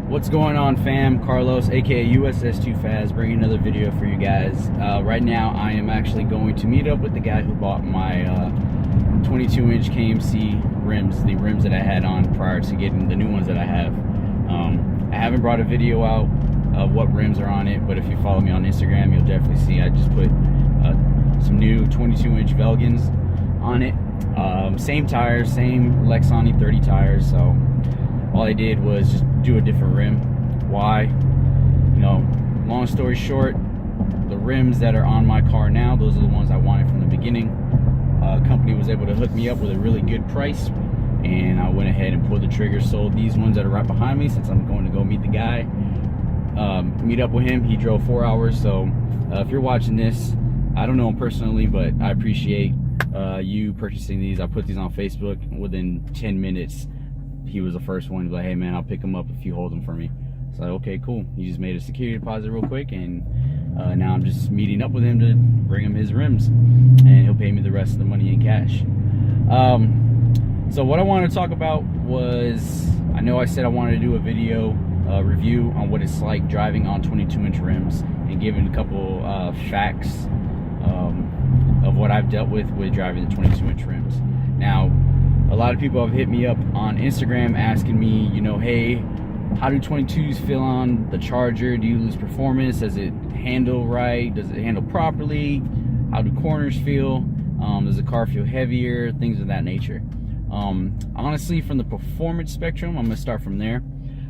What's going on, fam? Carlos, aka USS2Faz, bringing another video for you guys. Right now I am actually going to meet up with the guy who bought my 22-inch KMC rims, the rims that I had on prior to getting the new ones that I have. I haven't brought a video out of what rims are on it, but if you follow me on Instagram, you'll definitely see I just put some new 22-inch Velgans on it. Same tires, same Lexani 30 tires, so all I did was just do a different rim. Why? You know, long story short, the rims that are on my car now, those are the ones I wanted from the beginning. Company was able to hook me up with a really good price, and I went ahead and pulled the trigger, sold these ones that are right behind me, since I'm going to go meet the guy, meet up with him. He drove 4 hours, so if you're watching this, I don't know him personally, but I appreciate you purchasing these. I put these on Facebook. Within 10 minutes he was the first one. He was like, hey man, I'll pick them up if you hold them for me. So okay, cool. He just made a security deposit real quick, and now I'm just meeting up with him to bring him his rims, and he'll pay me the rest of the money in cash. So what I wanted to talk about was, I know I said I wanted to do a video review on what it's like driving on 22-inch rims, and giving a couple facts of what I've dealt with driving the 22-inch rims. Now, a lot of people have hit me up on Instagram asking me, you know, hey, how do 22s feel on the Charger? Do you lose performance? Does it handle right? Does it handle properly? How do corners feel? Does the car feel heavier? Things of that nature. Honestly, from the performance spectrum, I'm gonna start from there.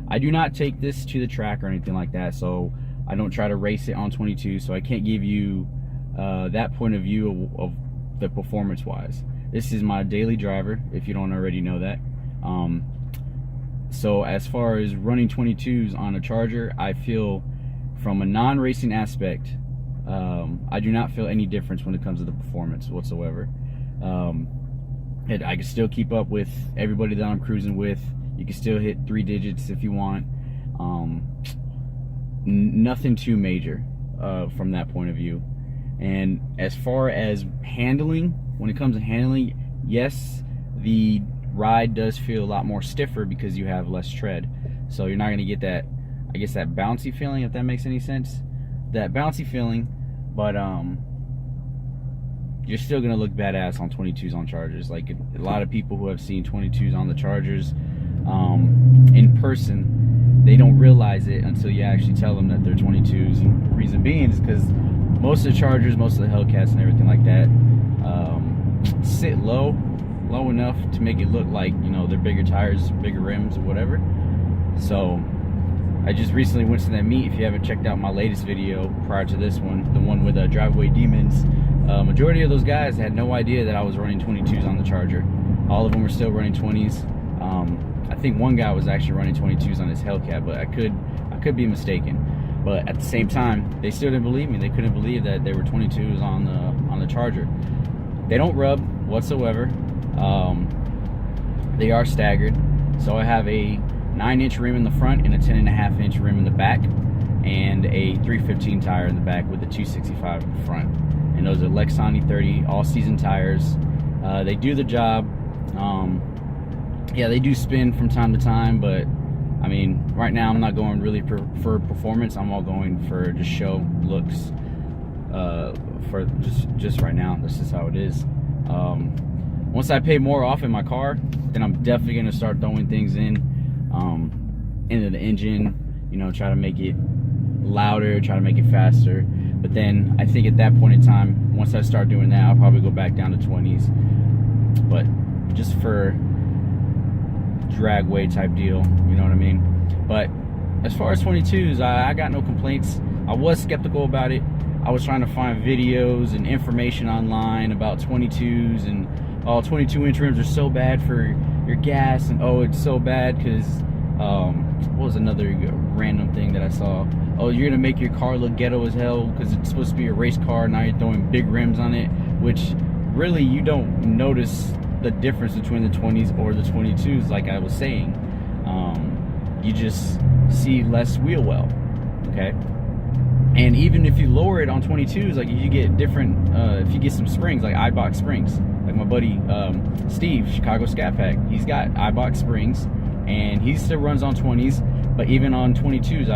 I do not take this to the track or anything like that, so I don't try to race it on 22, so I can't give you that point of view of the performance wise. This is my daily driver, if you don't already know that. So as far as running 22s on a Charger, I feel from a non-racing aspect, I do not feel any difference when it comes to the performance whatsoever. I can still keep up with everybody that I'm cruising with. You can still hit 3 digits if you want. Nothing too major from that point of view. And as far as handling, when it comes to handling, yes, the ride does feel a lot more stiffer because you have less tread. So you're not going to get that, I guess, that bouncy feeling, if that makes any sense. That bouncy feeling, but you're still going to look badass on 22s on Chargers. Like, a lot of people who have seen 22s on the Chargers in person, they don't realize it until you actually tell them that they're 22s. And the reason being is because most of the Chargers, most of the Hellcats and everything like that, sit low enough to make it look like, you know, they're bigger tires, bigger rims, or whatever. So I just recently went to that meet. If you haven't checked out my latest video prior to this one, the one with Driveway Demons, majority of those guys had no idea that I was running 22s on the Charger. All of them were still running 20s. I think one guy was actually running 22s on his Hellcat, but I could be mistaken. But at the same time, they still didn't believe me. They couldn't believe that they were 22s on the Charger. They don't rub whatsoever. They are staggered. So I have a 9-inch rim in the front and a 10.5-inch rim in the back, and a 315 tire in the back with a 265 in the front. And those are Lexani 30 all-season tires. They do the job. Yeah, they do spin from time to time, but I mean, right now I'm not going really for performance. I'm all going for just show, looks. For just right now, this is how it is. Once I pay more off in my car, then I'm definitely gonna start throwing things into the engine, you know, try to make it louder, try to make it faster. But then I think at that point in time, once I start doing that, I'll probably go back down to 20s. But just for dragway type deal, you know what I mean? But as far as 22s, I got no complaints. I was skeptical about it. I was trying to find videos and information online about 22s, and 22-inch rims are so bad for your gas, and it's so bad because what was another random thing that I saw? Oh, you're gonna make your car look ghetto as hell because it's supposed to be a race car. Now you're throwing big rims on it, which really you don't notice the difference between the 20s or the 22s. Like I was saying, you just see less wheel well. Okay. And even if you lower it on 22s, like if you get different, if you get some springs, like iBox springs, like my buddy Steve, Chicago Scat Pack, he's got iBox springs, and he still runs on 20s, But even on 22s,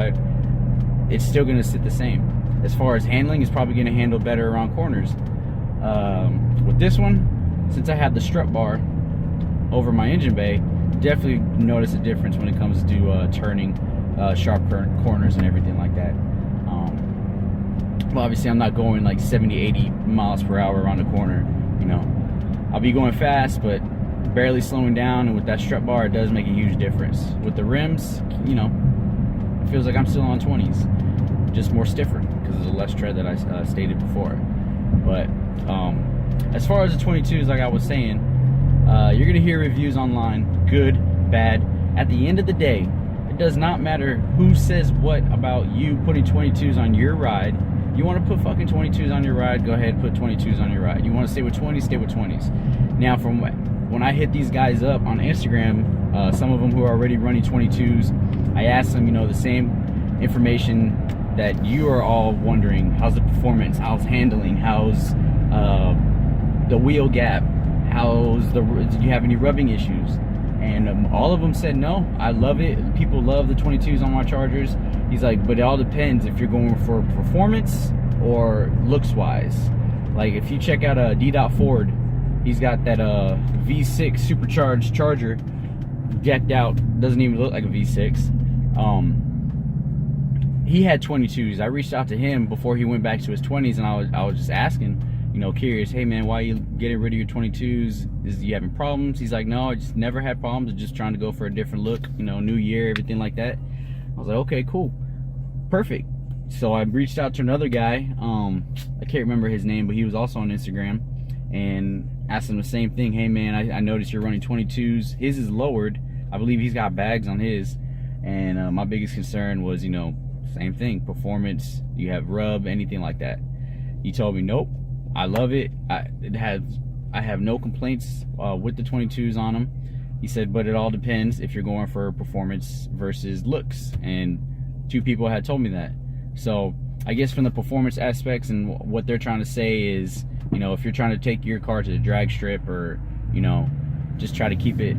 it's still going to sit the same. As far as handling, it's probably going to handle better around corners. With this one, since I have the strut bar over my engine bay, definitely notice a difference when it comes to turning sharp corners and everything like that. Well, obviously I'm not going like 70, 80 miles per hour around the corner, you know. I'll be going fast, but barely slowing down, and with that strut bar, it does make a huge difference. With the rims, you know, it feels like I'm still on 20s, just more stiffer because of the less tread that I stated before. But as far as the 22s, like I was saying, you're gonna hear reviews online, good, bad. At the end of the day, it does not matter who says what about you putting 22s on your ride. You want to put fucking 22s on your ride, go ahead, put 22s on your ride. You want to stay with 20s, stay with 20s. Now, from when I hit these guys up on Instagram, some of them who are already running 22s, I asked them, you know, the same information that you are all wondering. How's the performance? How's handling? How's the wheel gap? Do you have any rubbing issues? And all of them said no, I love it. People love the 22s on my Chargers. He's like, but it all depends if you're going for performance or looks wise. Like if you check out D. Ford, he's got that V6 supercharged Charger decked out, doesn't even look like a V6. He had 22s. I reached out to him before he went back to his 20s, and I was just asking, you know, curious, hey man, why are you getting rid of your 22s? Is you having problems? He's like, no, I just never had problems. I'm just trying to go for a different look, you know, new year, everything like that. I was like, okay, cool, perfect. So I reached out to another guy, I can't remember his name, but he was also on Instagram, and asked him the same thing. Hey man, I noticed you're running 22s. His is lowered. I believe he's got bags on his, and my biggest concern was, you know, same thing, performance. Do you have rub, anything like that? He told me, nope, I love it. I have no complaints with the 22s on them. He said, but it all depends if you're going for performance versus looks. And 2 people had told me that. So I guess from the performance aspects, and what they're trying to say is, you know, if you're trying to take your car to the drag strip, or, you know, just try to keep it,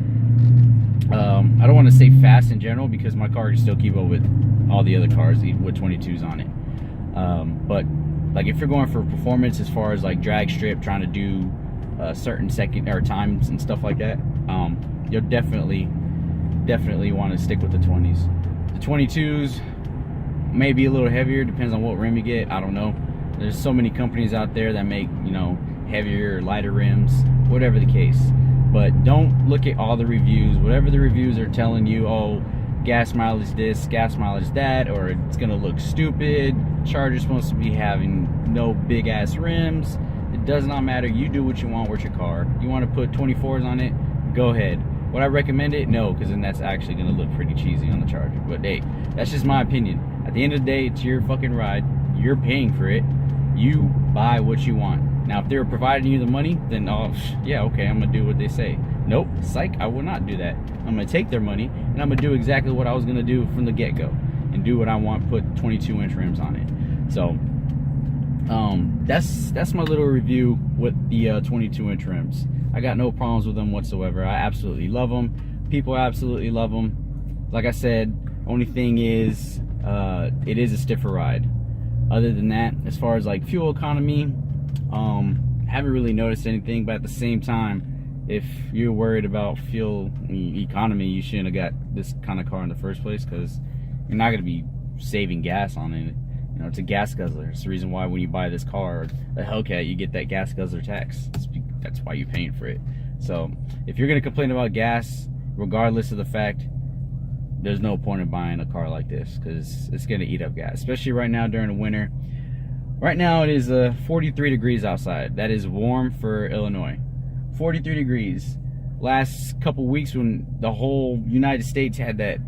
I don't want to say fast in general, because my car can still keep up with all the other cars with 22s on it. But like if you're going for performance as far as like drag strip, trying to do certain second or times and stuff like that, you'll definitely want to stick with the 20s. The 22s may be a little heavier, depends on what rim you get. I don't know. There's so many companies out there that make, you know, heavier or lighter rims, whatever the case. But don't look at all the reviews. Whatever the reviews are telling you, oh, gas mileage this, gas mileage that, or it's gonna look stupid, Charger's supposed to be having no big ass rims. It does not matter. You do what you want with your car. You want to put 24s on it, go ahead. Would I recommend it? No, because then that's actually gonna look pretty cheesy on the Charger. But hey, that's just my opinion. At the end of the day, it's your fucking ride. You're paying for it. You buy what you want. Now, if they were providing you the money, then oh yeah, okay, I'm gonna do what they say. Nope, psych, I will not do that. I'm gonna take their money, and I'm gonna do exactly what I was gonna do from the get-go, and do what I want, put 22-inch rims on it. So that's my little review with the 22-inch rims. I got no problems with them whatsoever. I absolutely love them. People absolutely love them. Like I said, only thing is it is a stiffer ride. Other than that, as far as like fuel economy, haven't really noticed anything. But at the same time, if you're worried about fuel economy, you shouldn't have got this kind of car in the first place, because you're not going to be saving gas on it. You know, it's a gas guzzler. It's the reason why when you buy this car, the Hellcat, you get that gas guzzler tax. That's why you're paying for it. So if you're going to complain about gas, regardless of the fact, there's no point in buying a car like this, because it's going to eat up gas, especially right now during the winter. Right now it is 43 degrees outside. That is warm for Illinois. 43 degrees. Last couple weeks, when the whole United States had that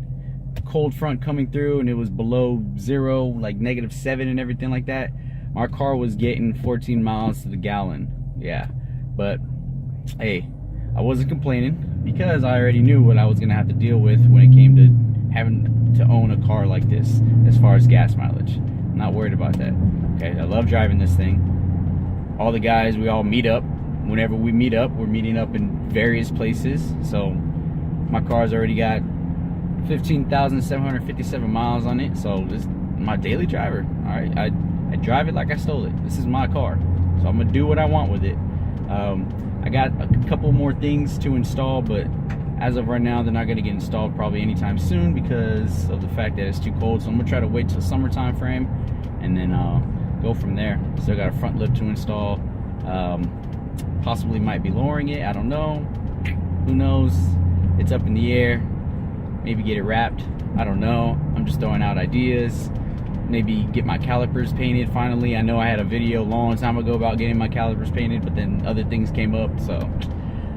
cold front coming through and it was below zero, like -7 and everything like that, my car was getting 14 miles to the gallon. Yeah, but hey, I wasn't complaining, because I already knew what I was gonna have to deal with when it came to having to own a car like this as far as gas mileage. I'm not worried about that. Okay, I love driving this thing. All the guys, we all meet up. Whenever we meet up, we're meeting up in various places. So my car's already got 15,757 miles on it, so this is my daily driver. All right, I drive it like I stole it. This is my car, so I'm gonna do what I want with it. I got a couple more things to install, but as of right now, they're not gonna get installed probably anytime soon because of the fact that it's too cold. So I'm gonna try to wait till summertime frame and then go from there. Still got a front lip to install. Possibly might be lowering it, I don't know. Who knows? It's up in the air. Maybe get it wrapped, I don't know. I'm just throwing out ideas. Maybe get my calipers painted finally. I know I had a video a long time ago about getting my calipers painted, but then other things came up, so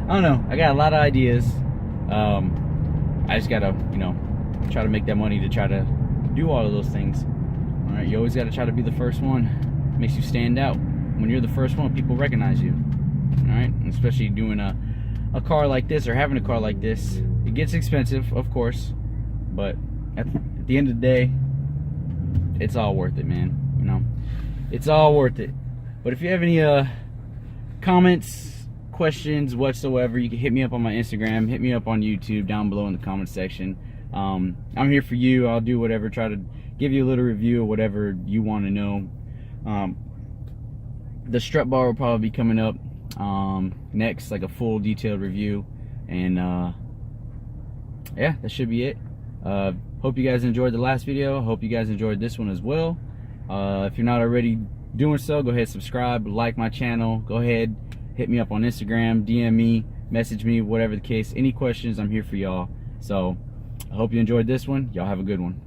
I don't know. I got a lot of ideas. I just gotta, you know, try to make that money to try to do all of those things. All right, you always gotta try to be the first one. Makes you stand out. When you're the first one, people recognize you. All right, and especially doing a car like this or having a car like this. It gets expensive, of course, but at the end of the day, it's all worth it, man. You know, it's all worth it. But if you have any comments, questions whatsoever, you can hit me up on my Instagram, hit me up on YouTube down below in the comment section. I'm here for you. I'll do whatever, try to give you a little review of whatever you want to know. The strut bar will probably be coming up next, like a full detailed review, and yeah, that should be it. Hope you guys enjoyed the last video. Hope you guys enjoyed this one as well. If you're not already doing so, go ahead, subscribe, like my channel. Go ahead, hit me up on Instagram, DM me, message me, whatever the case. Any questions, I'm here for y'all. So I hope you enjoyed this one. Y'all have a good one.